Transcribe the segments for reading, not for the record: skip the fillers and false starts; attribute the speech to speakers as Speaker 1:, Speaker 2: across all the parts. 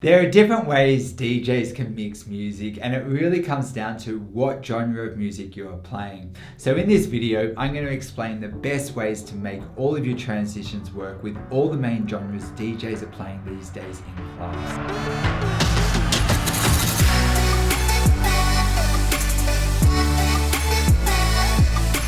Speaker 1: There are different ways DJs can mix music, and it really comes down to what genre of music you're playing. So in this video, I'm going to explain the best ways to make all of your transitions work with all the main genres DJs are playing these days in clubs.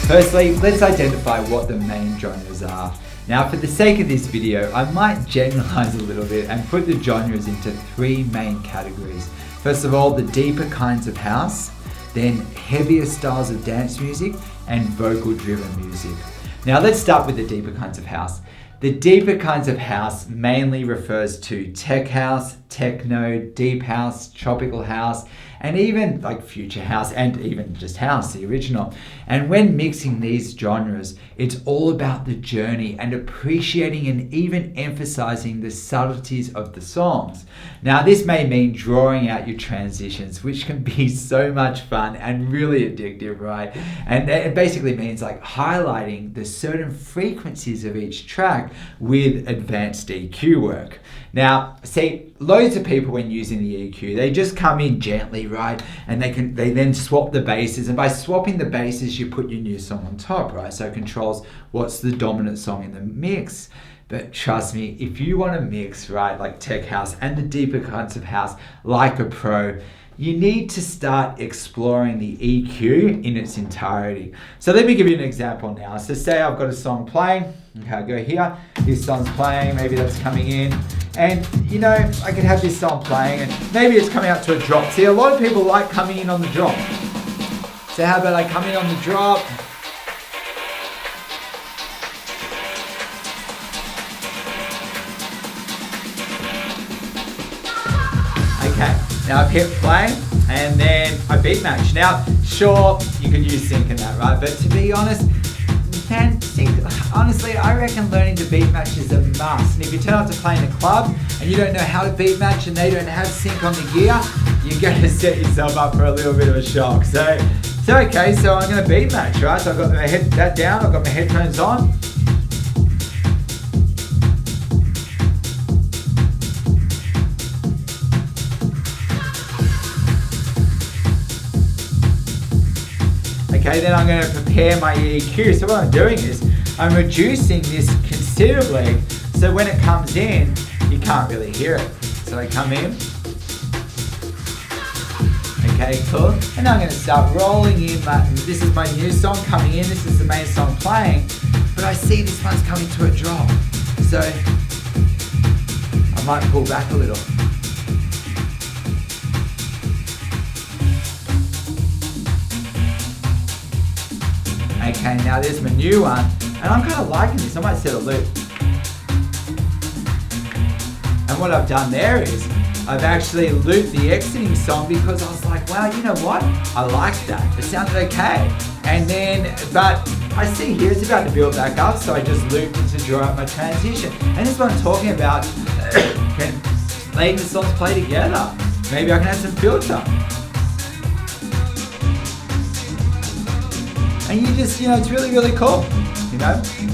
Speaker 1: Firstly, let's identify what the main genres are. Now, for the sake of this video, I might generalize a little bit and put the genres into three main categories. First of all, the deeper kinds of house, then heavier styles of dance music, and vocal-driven music. Now, let's start with the deeper kinds of house. The deeper kinds of house mainly refers to tech house, techno, deep house, tropical house, and even like future house and even just house, the original. And when mixing these genres, it's all about the journey and appreciating and even emphasizing the subtleties of the songs. Now, this may mean drawing out your transitions, which can be so much fun and really addictive, right? And it basically means like highlighting the certain frequencies of each track with advanced EQ work. Now, see, loads of people when using the EQ, they just come in gently, right? And they then swap the basses, and by swapping the basses, you put your new song on top, right? So it controls what's the dominant song in the mix. But trust me, if you want to mix, right, like tech house and the deeper kinds of house like a pro, you need to start exploring the EQ in its entirety. So let me give you an example now. So say I've got a song playing. Okay, I'll go here. This song's playing, maybe that's coming in. And you know, I could have this song playing and maybe it's coming up to a drop. See, a lot of people like coming in on the drop. So how about I come in on the drop? Okay, now I've hit play and then I beat match. Now, sure, you could use sync in that, right? But to be honest, man, sync, honestly, I reckon learning to beat match is a must. And if you turn up to play in a club and you don't know how to beat match and they don't have sync on the gear, you're going to set yourself up for a little bit of a shock. So okay, so I'm going to beat match, right? So I've got my that down, I've got my headphones on. Okay, then I'm going to prepare my EQ. So what I'm doing is I'm reducing this considerably so when it comes in, you can't really hear it. So I come in. Okay, cool. And I'm going to start rolling in. This is my new song coming in. This is the main song playing. But I see this one's coming to a drop. So I might pull back a little. Okay, now there's my new one, and I'm kind of liking this. I might set a loop. And what I've done there is I've actually looped the exiting song because I was like, wow, you know what? I like that. It sounded okay. And then, but I see here it's about to build back up, so I just looped it to draw out my transition. And this is what I'm talking about. Letting the songs play together. Maybe I can add some filter. And you just, it's really, really cool,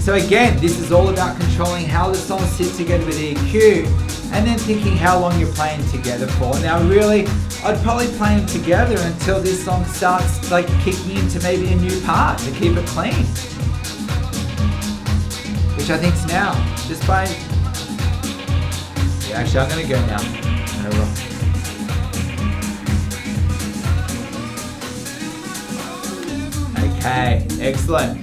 Speaker 1: So again, this is all about controlling how the songs sit together with EQ and then thinking how long you're playing together for. Now really, I'd probably play them together until this song starts like kicking into maybe a new part to keep it clean. Which I think's now, just by, yeah, actually I'm gonna go now. Okay, excellent.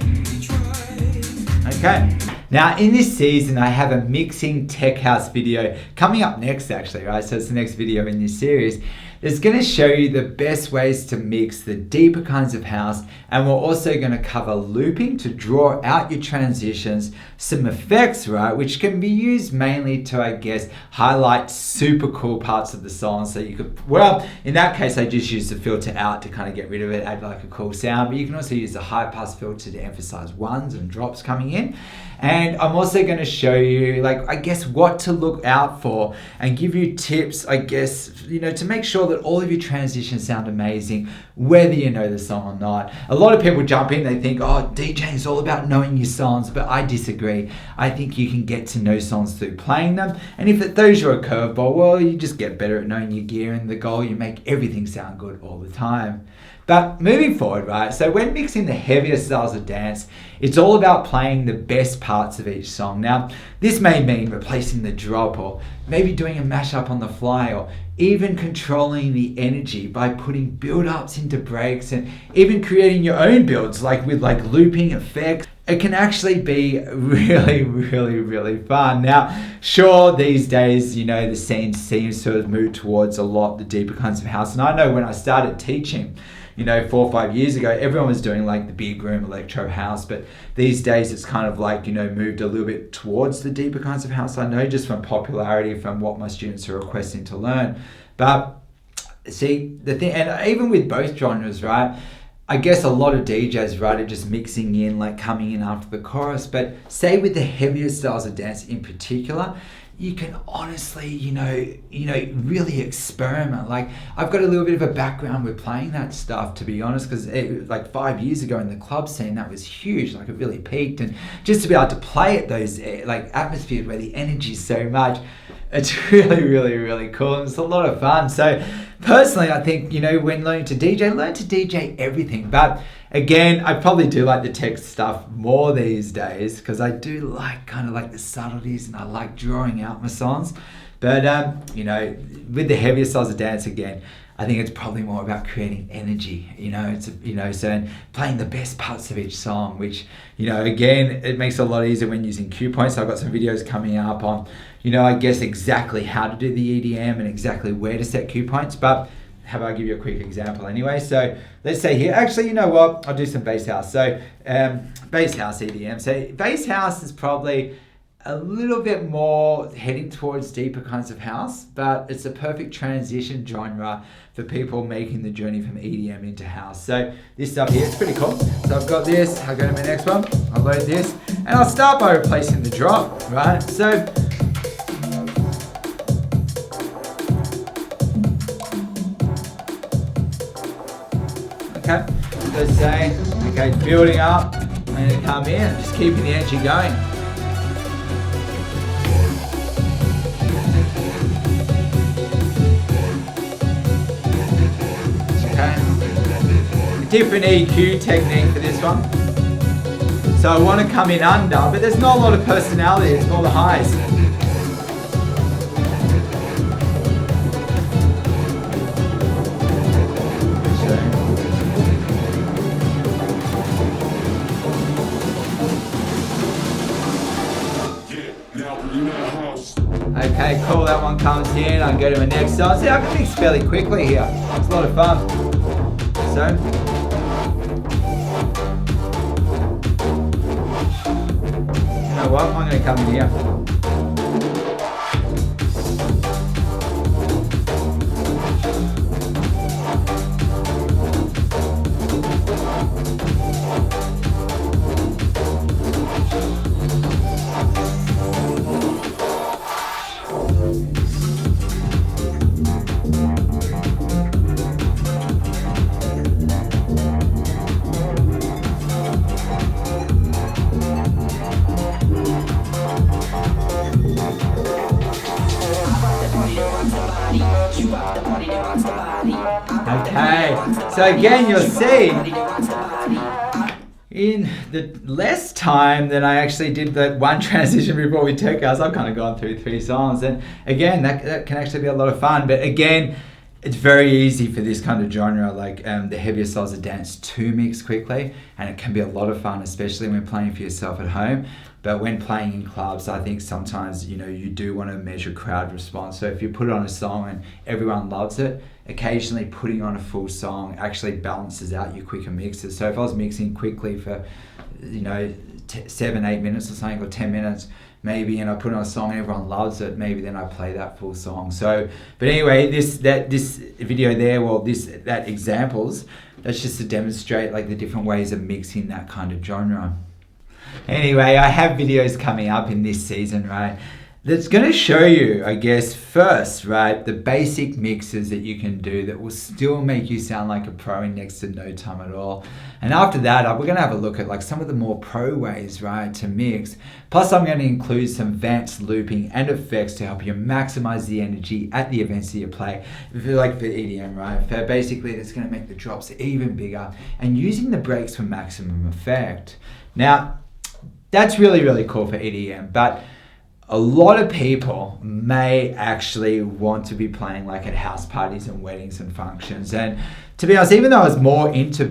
Speaker 1: Okay, now in this season I have a mixing tech house video coming up next actually, right? So it's the next video in this series. It's going to show you the best ways to mix the deeper kinds of house, and we're also going to cover looping to draw out your transitions, some effects, right, which can be used mainly to, I guess, highlight super cool parts of the song. So you could, well, in that case, I just use the filter out to kind of get rid of it, add like a cool sound, but you can also use the high pass filter to emphasize ones and drops coming in. And I'm also going to show you, like, I guess what to look out for and give you tips, I guess, you know, to make sure that all of your transitions sound amazing, whether you know the song or not. A lot of people jump in, they think, oh, DJing is all about knowing your songs, but I disagree. I think you can get to know songs through playing them. And if it throws you a curveball, well, you just get better at knowing your gear, and the goal, you make everything sound good all the time. But moving forward, right, so when mixing the heavier styles of dance, it's all about playing the best parts of each song. Now, this may mean replacing the drop, or maybe doing a mashup on the fly, or even controlling the energy by putting build-ups into breaks, and even creating your own builds, like with like looping effects. It can actually be really fun. Now, sure, these days, you know, the scene seems to have moved towards a lot the deeper kinds of house. And I know when I started teaching, you know, 4 or 5 years ago, everyone was doing like the big room electro house, but these days it's kind of like, you know, moved a little bit towards the deeper kinds of house. I know just from popularity, from what my students are requesting to learn. But see, the thing, and even with both genres, right, I guess a lot of DJs, right, are just mixing in, like coming in after the chorus. But say with the heavier styles of dance in particular, you can honestly, you know, really experiment. Like, I've got a little bit of a background with playing that stuff, to be honest, because like 5 years ago in the club scene, that was huge. Like, it really peaked, and just to be able to play at those like atmospheres where the energy is so much, it's really cool, and it's a lot of fun. So personally, I think, you know, when learn to DJ everything. But again, I probably do like the tech stuff more these days, because I do like kind of like the subtleties, and I like drawing out my songs. But you know, with the heavier styles of dance, again, I think it's probably more about creating energy, you know, it's, you know, so playing the best parts of each song, which, you know, again, it makes it a lot easier when using cue points. So I've got some videos coming up on, you know, I guess exactly how to do the EDM and exactly where to set cue points. But how about I give you a quick example anyway? So let's say here, actually, you know what? I'll do some bass house. So bass house EDM. So bass house is probably a little bit more heading towards deeper kinds of house, but it's a perfect transition genre for people making the journey from EDM into house. So this stuff here, it's pretty cool. So I've got this, I'll go to my next one, I'll load this, and I'll start by replacing the drop, right? So, okay, let's say, okay, building up, and then come in, just keeping the energy going. Different EQ technique for this one. So I want to come in under, but there's not a lot of personality, it's more the highs. Okay, cool, that one comes in, I can go to my next song. See, I can mix fairly quickly here. It's a lot of fun. So, you know what, I'm going to come in here. Okay, so again, you'll see in the less time than I actually did that one transition before we took us, I've kind of gone through 3 songs, and again, that can actually be a lot of fun. But again, it's very easy for this kind of genre, like the heavier styles of dance, to mix quickly, and it can be a lot of fun, especially when playing for yourself at home. But when playing in clubs, I think sometimes, you know, you do want to measure crowd response. So if you put on a song and everyone loves it, occasionally putting on a full song actually balances out your quicker mixes. So if I was mixing quickly for, you know, 7-8 minutes or something, or 10 minutes, maybe, and I put on a song and everyone loves it, maybe then I play that full song. So, but anyway, this video there, well, that examples, that's just to demonstrate like the different ways of mixing that kind of genre. Anyway, I have videos coming up in this season, right? That's going to show you, I guess, first, right, the basic mixes that you can do that will still make you sound like a pro in next to no time at all. And after that, we're going to have a look at like some of the more pro ways, right, to mix. Plus, I'm going to include some advanced looping and effects to help you maximize the energy at the events that you play. If you like for EDM, right, basically it's going to make the drops even bigger and using the breaks for maximum effect. Now, that's really, really cool for EDM, but a lot of people may actually want to be playing like at house parties and weddings and functions. And to be honest, even though I was more into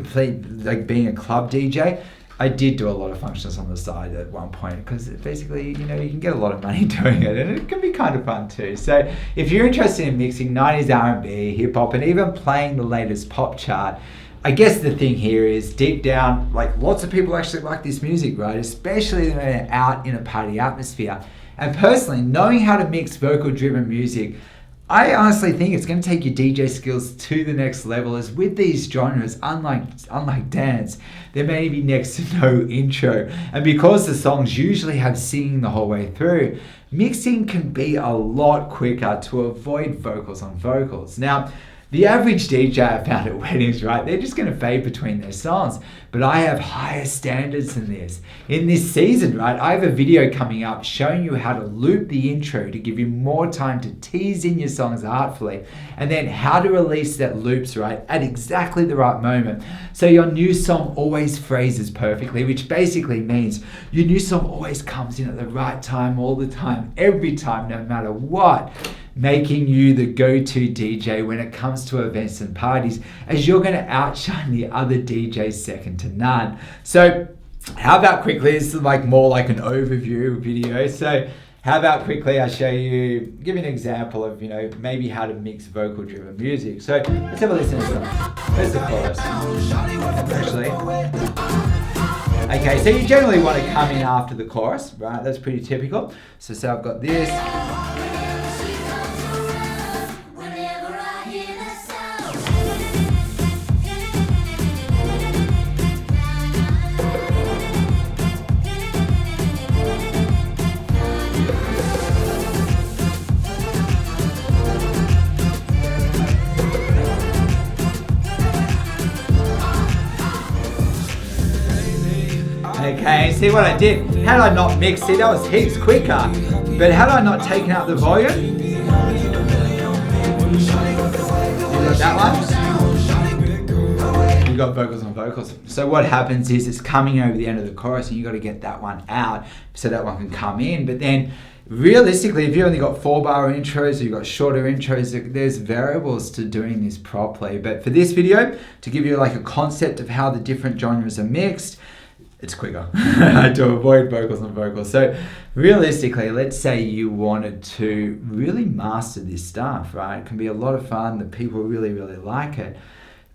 Speaker 1: like being a club DJ, I did do a lot of functions on the side at one point because basically, you know, you can get a lot of money doing it and it can be kind of fun too. So if you're interested in mixing 90s R&B, hip hop, and even playing the latest pop chart, I guess the thing here is deep down, like lots of people actually like this music, right? Especially when they're out in a party atmosphere. And personally, knowing how to mix vocal-driven music, I honestly think it's going to take your DJ skills to the next level, as with these genres, unlike dance, there may be next to no intro. And because the songs usually have singing the whole way through, mixing can be a lot quicker to avoid vocals on vocals. Now, the average DJ I found at weddings, right, they're just going to fade between their songs. But I have higher standards than this. In this season, right, I have a video coming up showing you how to loop the intro to give you more time to tease in your songs artfully, and then how to release that loops, right, at exactly the right moment. So your new song always phrases perfectly, which basically means your new song always comes in at the right time, all the time, every time, no matter what, making you the go-to DJ when it comes to events and parties, as you're going to outshine the other DJs second to none. So how about quickly, this is like more like an overview video. So how about quickly I show you, give you an example of, you know, maybe how to mix vocal driven music. So let's have a listen to some. Here's the chorus. Actually. Okay, so you generally want to come in after the chorus, right? That's pretty typical. So say I've got this. Okay, see what I did? Had I not mixed it, that was heaps quicker. But had I not taken up the volume, you got that one? You got vocals on vocals. So what happens is it's coming over the end of the chorus and you got to get that one out so that one can come in. But then realistically, if you only got 4-bar intros or you got shorter intros, there's variables to doing this properly. But for this video, to give you like a concept of how the different genres are mixed, it's quicker to avoid vocals on vocals. So realistically, let's say you wanted to really master this stuff, right? It can be a lot of fun, that people really, really like it.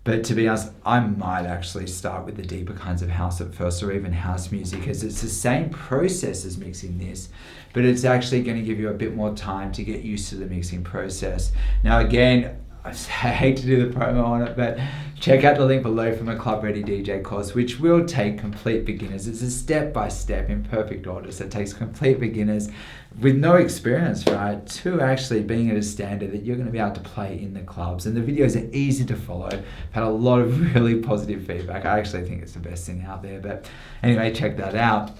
Speaker 1: But to be honest, I might actually start with the deeper kinds of house at first, or even house music, as it's the same process as mixing this, but it's actually going to give you a bit more time to get used to the mixing process. Now again, I hate to do the promo on it, but check out the link below for my Club Ready DJ course, which will take complete beginners. It's a step-by-step in perfect order, so it takes complete beginners with no experience, right, to actually being at a standard that you're going to be able to play in the clubs. And the videos are easy to follow. I've had a lot of really positive feedback. I actually think it's the best thing out there, but anyway, check that out.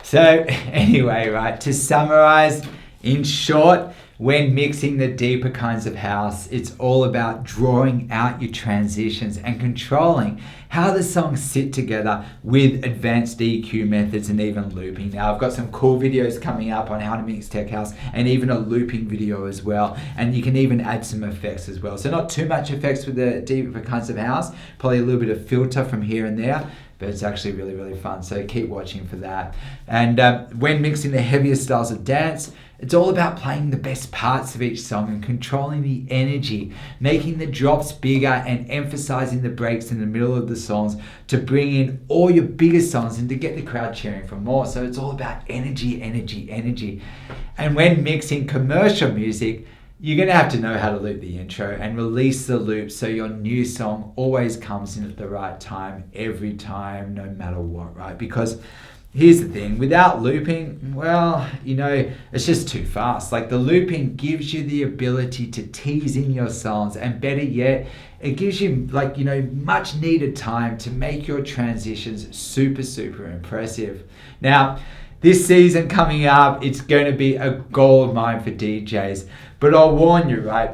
Speaker 1: So anyway, right, to summarize, in short, when mixing the deeper kinds of house, it's all about drawing out your transitions and controlling how the songs sit together with advanced EQ methods and even looping. Now, I've got some cool videos coming up on how to mix tech house and even a looping video as well. And you can even add some effects as well. So not too much effects with the deeper kinds of house, probably a little bit of filter from here and there, but it's actually really, really fun. So keep watching for that. And when mixing the heavier styles of dance, it's all about playing the best parts of each song and controlling the energy, making the drops bigger and emphasizing the breaks in the middle of the songs to bring in all your biggest songs and to get the crowd cheering for more. So it's all about energy, energy, energy. And when mixing commercial music, you're going to have to know how to loop the intro and release the loop so your new song always comes in at the right time, every time, no matter what, right? Because here's the thing, without looping, well, it's just too fast. Like, the looping gives you the ability to tease in your songs, and better yet, it gives you much needed time to make your transitions super, super impressive. Now, this season coming up, it's going to be a gold mine for DJs, but I'll warn you, right?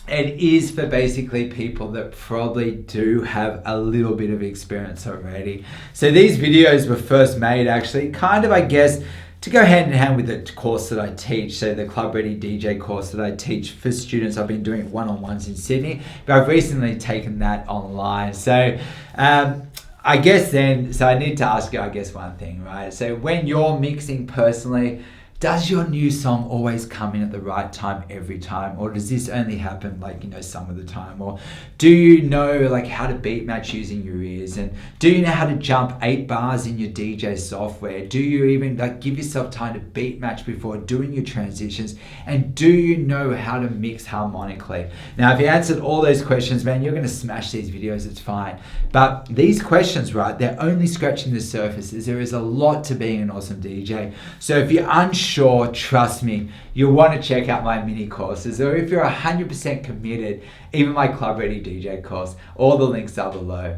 Speaker 1: It is for basically people that probably do have a little bit of experience already. So these videos were first made actually kind of, I guess, to go hand in hand with the course that I teach. So the Club Ready DJ course that I teach for students. I've been doing one-on-ones in Sydney, but I've recently taken that online. So I guess then, so I need to ask you, I guess, one thing, right? So when you're mixing personally, does your new song always come in at the right time every time? Or does this only happen some of the time? Or do you know how to beat match using your ears? And do you know how to jump 8 bars in your DJ software? Do you even give yourself time to beat match before doing your transitions? And do you know how to mix harmonically? Now, if you answered all those questions, man, you're gonna smash these videos, it's fine. But these questions, right, they're only scratching the surface. There is a lot to being an awesome DJ. So if you're unsure, trust me, you'll want to check out my mini courses, or if you're 100% committed, even my Club Ready DJ course. All the links are below.